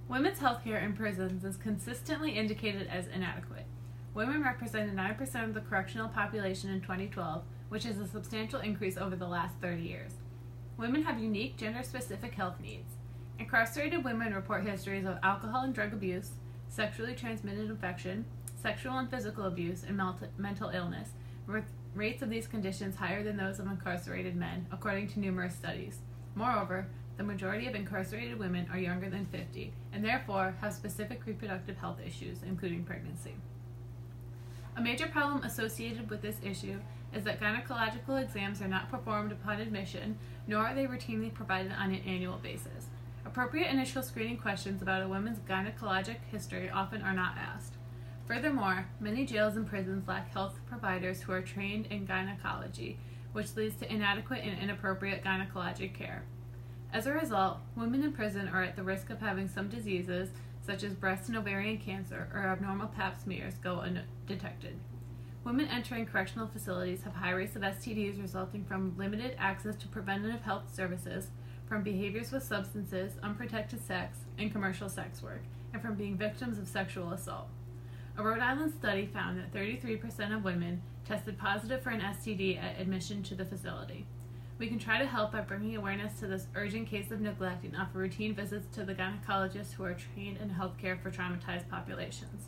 Women's healthcare in prisons is consistently indicated as inadequate. Women represented 9% of the correctional population in 2012, which is a substantial increase over the last 30 years. Women have unique gender-specific health needs. Incarcerated women report histories of alcohol and drug abuse, sexually transmitted infection, sexual and physical abuse, and mental illness, with rates of these conditions higher than those of incarcerated men, according to numerous studies. Moreover, the majority of incarcerated women are younger than 50 and therefore have specific reproductive health issues, including pregnancy. A major problem associated with this issue is that gynecological exams are not performed upon admission, nor are they routinely provided on an annual basis. Appropriate initial screening questions about a woman's gynecologic history often are not asked. Furthermore, many jails and prisons lack health providers who are trained in gynecology, which leads to inadequate and inappropriate gynecologic care. As a result, women in prison are at the risk of having some diseases, such as breast and ovarian cancer or abnormal pap smears, go undetected. Women entering correctional facilities have high rates of STDs resulting from limited access to preventative health services, from behaviors with substances, unprotected sex, and commercial sex work, and from being victims of sexual assault. A Rhode Island study found that 33% of women tested positive for an STD at admission to the facility. We can try to help by bringing awareness to this urgent case of neglect and offer routine visits to the gynecologists who are trained in healthcare for traumatized populations.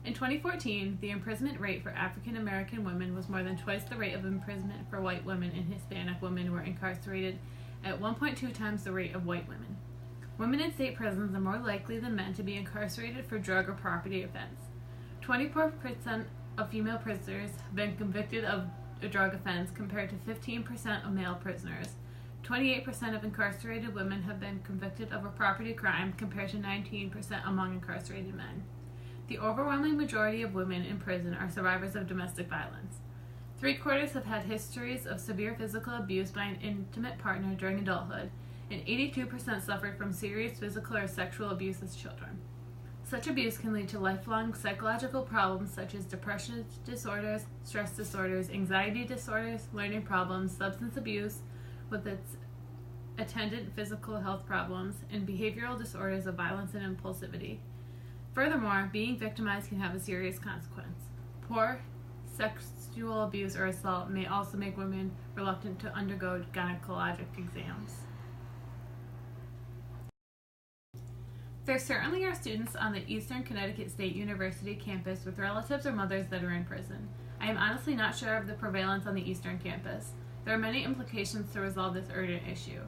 In 2014, the imprisonment rate for African American women was more than twice the rate of imprisonment for white women, and Hispanic women were incarcerated at 1.2 times the rate of white women. Women in state prisons are more likely than men to be incarcerated for drug or property offense. 24% of female prisoners have been convicted of a drug offense compared to 15% of male prisoners. 28% of incarcerated women have been convicted of a property crime compared to 19% among incarcerated men. The overwhelming majority of women in prison are survivors of domestic violence. 3/4 have had histories of severe physical abuse by an intimate partner during adulthood, and 82% suffered from serious physical or sexual abuse as children. Such abuse can lead to lifelong psychological problems such as depression disorders, stress disorders, anxiety disorders, learning problems, substance abuse with its attendant physical health problems, and behavioral disorders of violence and impulsivity. Furthermore, being victimized can have a serious consequence. Poor sexual abuse or assault may also make women reluctant to undergo gynecologic exams. There certainly are students on the Eastern Connecticut State University campus with relatives or mothers that are in prison. I am honestly not sure of the prevalence on the Eastern campus. There are many implications to resolve this urgent issue.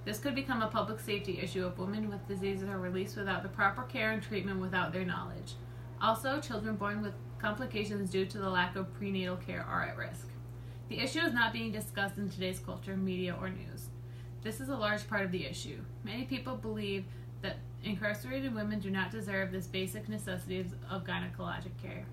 This could become a public safety issue if women with diseases are released without the proper care and treatment without their knowledge. Also, children born with complications due to the lack of prenatal care are at risk. The issue is not being discussed in today's culture, media, or news. This is a large part of the issue. Many people believe that incarcerated women do not deserve this basic necessities of gynecologic care.